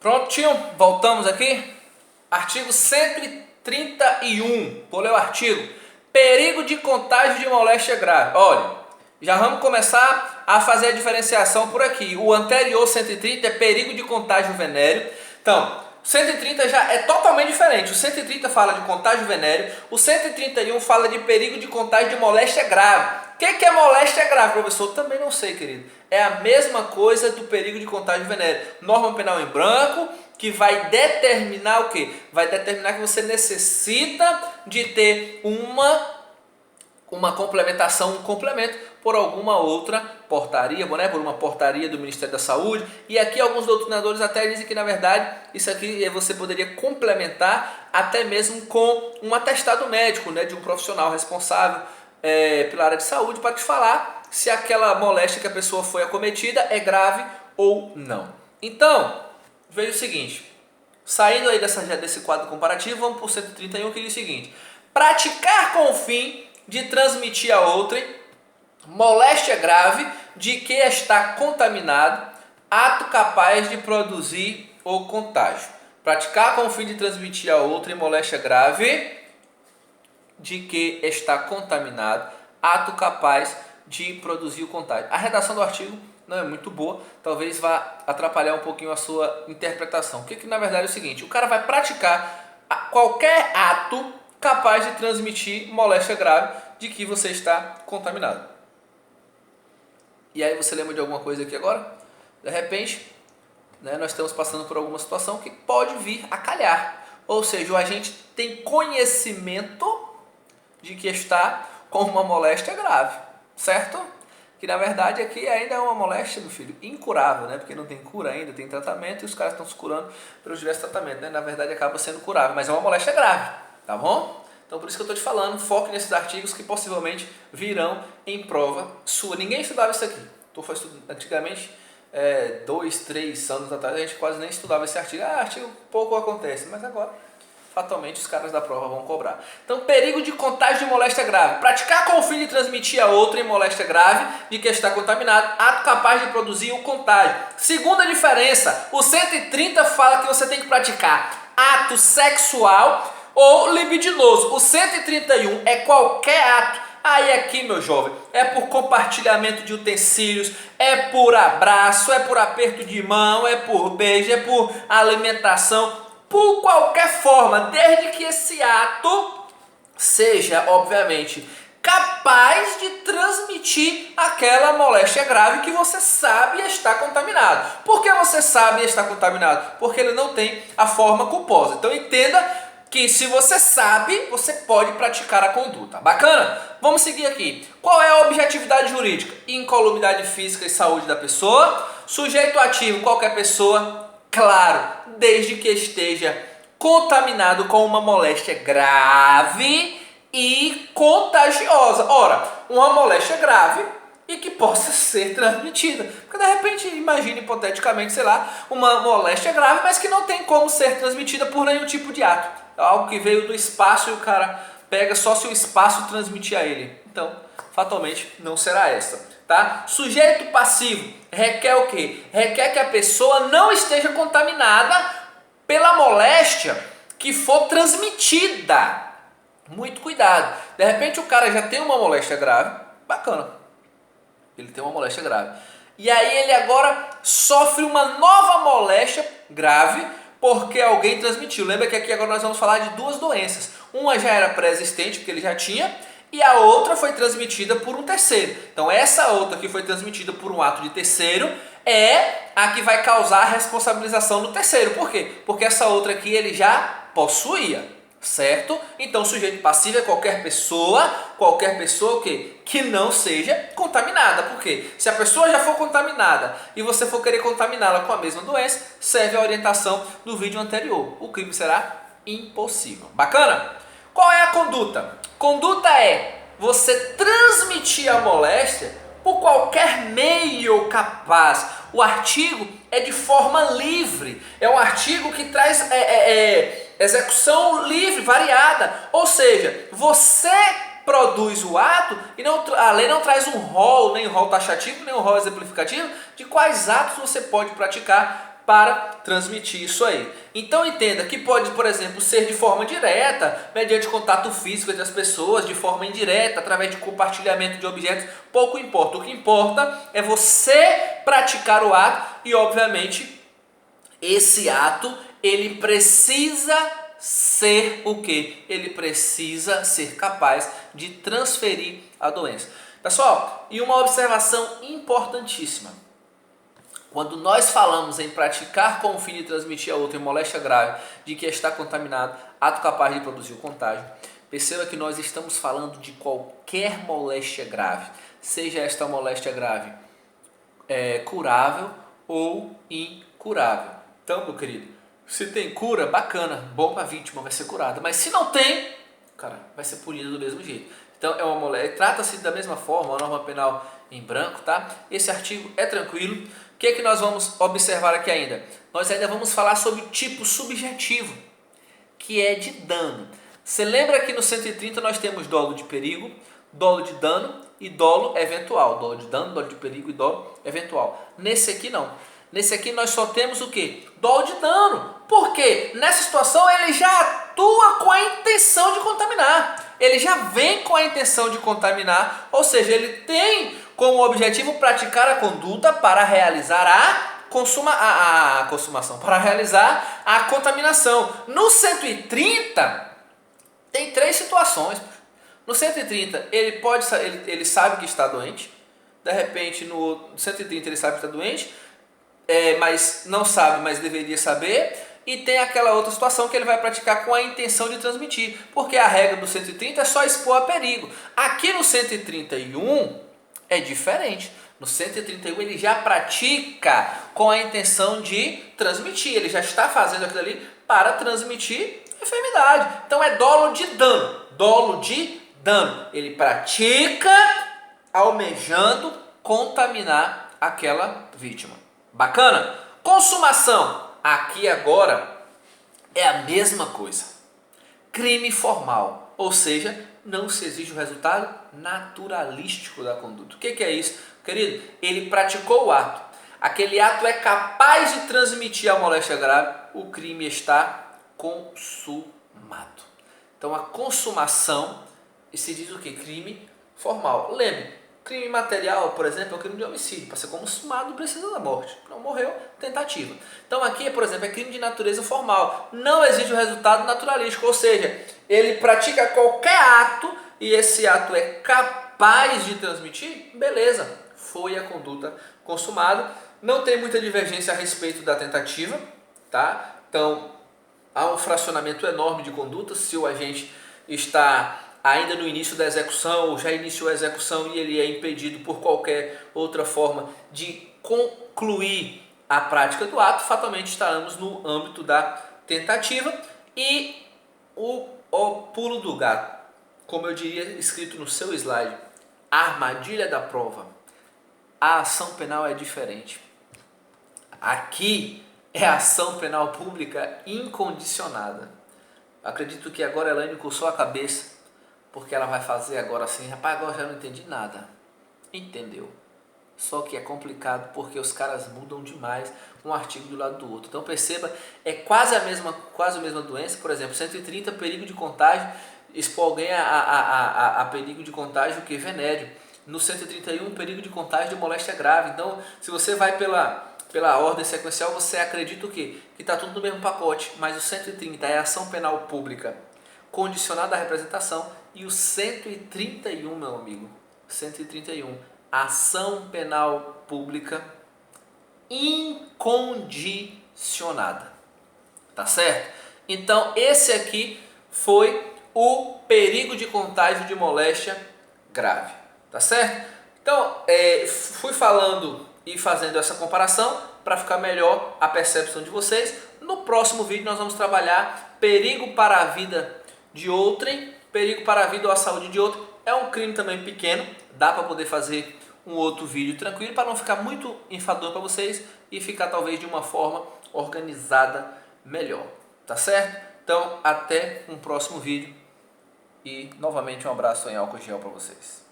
Prontinho, voltamos aqui. Artigo 131. Vou ler o artigo. Perigo de contágio de moléstia grave. Olha, já vamos começar a fazer a diferenciação por aqui. O anterior 130 é perigo de contágio venéreo. Então, o 130 já é totalmente diferente. O 130 fala de contágio venéreo. O 131 fala de perigo de contágio de moléstia grave. O que é moléstia grave, professor? Também não sei, querido. É a mesma coisa do perigo de contágio venéreo. Norma penal em branco, que vai determinar o quê? Vai determinar que você necessita de ter uma complementação, um complemento por alguma outra portaria, né? Por uma portaria do Ministério da Saúde. E aqui alguns doutrinadores até dizem que, na verdade, isso aqui você poderia complementar até mesmo com um atestado médico, né? De um profissional responsável pela área de saúde, para te falar se aquela moléstia que a pessoa foi acometida é grave ou não. Então, veja o seguinte, saindo aí desse quadro comparativo, vamos para o 131, que diz o seguinte: praticar com o fim de transmitir a outrem moléstia grave de que está contaminado, ato capaz de produzir o contágio. Praticar com o fim de transmitir a outrem moléstia grave de que está contaminado, ato capaz de produzir o contágio. A redação do artigo não é muito boa, talvez vá atrapalhar um pouquinho a sua interpretação. O que na verdade é o seguinte: o cara vai praticar qualquer ato capaz de transmitir moléstia grave de que você está contaminado. E aí você lembra de alguma coisa aqui agora? De repente, né, nós estamos passando por alguma situação que pode vir a calhar. Ou seja, o agente tem conhecimento de que está com uma moléstia grave, certo? Que na verdade aqui ainda é uma moléstia, meu filho, incurável, né? Porque não tem cura ainda, tem tratamento e os caras estão se curando pelos diversos tratamentos, né? Na verdade acaba sendo curável, mas é uma moléstia grave, tá bom? Então por isso que eu estou te falando, foque nesses artigos que possivelmente virão em prova sua. Ninguém estudava isso aqui. Antigamente, 2, 3 anos atrás, a gente quase nem estudava esse artigo. Artigo pouco acontece, mas agora fatalmente os caras da prova vão cobrar. Então, perigo de contágio de moléstia grave. Praticar com o fim de transmitir a outra em moléstia grave de que está contaminado, ato capaz de produzir o contágio. Segunda diferença, o 130 fala que você tem que praticar ato sexual ou libidinoso. O 131 é qualquer ato. Aí aqui, meu jovem, é por compartilhamento de utensílios, é por abraço, é por aperto de mão, é por beijo, é por alimentação, por qualquer forma, desde que esse ato seja, obviamente, capaz de transmitir aquela moléstia grave que você sabe está contaminado. Por que você sabe está contaminado? Porque ele não tem a forma culposa. Então entenda que se você sabe, você pode praticar a conduta. Bacana? Vamos seguir aqui. Qual é a objetividade jurídica? Incolumidade física e saúde da pessoa. Sujeito ativo, qualquer pessoa. Claro, desde que esteja contaminado com uma moléstia grave e contagiosa. Ora, uma moléstia grave e que possa ser transmitida. Porque de repente, imagine hipoteticamente, sei lá, uma moléstia grave, mas que não tem como ser transmitida por nenhum tipo de ato. É algo que veio do espaço e o cara pega só se o espaço transmitir a ele. Então, fatalmente, não será essa. Tá? Sujeito passivo requer o quê? Requer que a pessoa não esteja contaminada pela moléstia que for transmitida. Muito cuidado. De repente o cara já tem uma moléstia grave, bacana. Ele tem uma moléstia grave. E aí ele agora sofre uma nova moléstia grave porque alguém transmitiu. Lembra que aqui agora nós vamos falar de duas doenças. Uma já era pré-existente, porque ele já tinha, e a outra foi transmitida por um terceiro. Então essa outra que foi transmitida por um ato de terceiro é a que vai causar a responsabilização do terceiro. Por quê? Porque essa outra aqui ele já possuía, certo? Então o sujeito passivo é qualquer pessoa o quê? Que não seja contaminada. Por quê? Se a pessoa já for contaminada e você for querer contaminá-la com a mesma doença, serve a orientação do vídeo anterior. O crime será impossível. Bacana? Qual é a conduta? Conduta é você transmitir a moléstia por qualquer meio capaz. O artigo é de forma livre. É um artigo que traz execução livre, variada. Ou seja, você produz o ato e a lei não traz um rol, nem um rol taxativo, nem um rol exemplificativo de quais atos você pode praticar para transmitir isso aí. Então entenda que pode, por exemplo, ser de forma direta, mediante contato físico entre as pessoas, de forma indireta, através de compartilhamento de objetos, pouco importa. O que importa é você praticar o ato e, obviamente, esse ato, ele precisa ser o quê? Ele precisa ser capaz de transferir a doença. Pessoal, e uma observação importantíssima. Quando nós falamos em praticar com o fim de transmitir a outro em moléstia grave, de que está contaminado, ato capaz de produzir o contágio, perceba que nós estamos falando de qualquer moléstia grave, seja esta moléstia grave curável ou incurável. Então, meu querido, se tem cura, bacana, bom para a vítima, vai ser curada. Mas se não tem, cara, vai ser punida do mesmo jeito. Então, é uma moléstia, trata-se da mesma forma, a norma penal em branco, tá? Esse artigo é tranquilo. O que é que nós vamos observar aqui ainda? Nós ainda vamos falar sobre o tipo subjetivo, que é de dano. Você lembra que no 130 nós temos dolo de perigo, dolo de dano e dolo eventual. Dolo de dano, dolo de perigo e dolo eventual. Nesse aqui não. Nesse aqui nós só temos o quê? Dolo de dano. Por quê? Nessa situação ele já atua com a intenção de contaminar. Ele já vem com a intenção de contaminar, ou seja, ele tem como objetivo praticar a conduta para realizar a consumação, para realizar a contaminação. No 130 tem três situações. No 130 ele sabe que está doente. De repente no 130 ele sabe que está doente, mas não sabe, mas deveria saber. E tem aquela outra situação que ele vai praticar com a intenção de transmitir, porque a regra do 130 é só expor a perigo. Aqui no 131 é diferente. No 131 ele já pratica com a intenção de transmitir, ele já está fazendo aquilo ali para transmitir enfermidade. Então é dolo de dano, dolo de dano. Ele pratica almejando contaminar aquela vítima. Bacana? Consumação. Aqui agora é a mesma coisa. Crime formal, ou seja, não se exige o resultado naturalístico da conduta. O que é isso, querido? Ele praticou o ato. Aquele ato é capaz de transmitir a moléstia grave, o crime está consumado. Então a consumação, e se diz o que? Crime formal. Lembre, crime material, por exemplo, é um crime de homicídio. Para ser consumado precisa da morte. Não morreu, tentativa. Então aqui, por exemplo, é crime de natureza formal. Não exige o resultado naturalístico, ou seja, ele pratica qualquer ato e esse ato é capaz de transmitir, beleza, foi a conduta consumada. Não tem muita divergência a respeito da tentativa, tá? Então há um fracionamento enorme de condutas. Se o agente está ainda no início da execução, ou já iniciou a execução e ele é impedido por qualquer outra forma de concluir a prática do ato, fatalmente estaremos no âmbito da tentativa. E o pulo do gato, como eu diria escrito no seu slide, a armadilha da prova. A ação penal é diferente. Aqui é a ação penal pública incondicionada. Acredito que agora a Elaine coçou a cabeça, porque ela vai fazer agora assim, rapaz, agora já não entendi nada. Entendeu? Só que é complicado porque os caras mudam demais um artigo do lado do outro. Então perceba, é quase a mesma doença. Por exemplo, 130, perigo de contágio, expor alguém a perigo de contágio que venério. No 131, perigo de contágio de moléstia grave. Então, se você vai pela ordem sequencial, você acredita o quê? Que está tudo no mesmo pacote. Mas o 130 é ação penal pública condicionada à representação. E o 131, meu amigo, 131, ação penal pública incondicionada. Tá certo? Então, esse aqui foi o perigo de contágio de moléstia grave. Tá certo? Então, fui falando e fazendo essa comparação para ficar melhor a percepção de vocês. No próximo vídeo nós vamos trabalhar perigo para a vida de outrem, perigo para a vida ou a saúde de outro. É um crime também pequeno, dá para poder fazer um outro vídeo tranquilo para não ficar muito enfadonho para vocês e ficar talvez de uma forma organizada melhor. Tá certo? Então, até um próximo vídeo e novamente um abraço em álcool gel para vocês.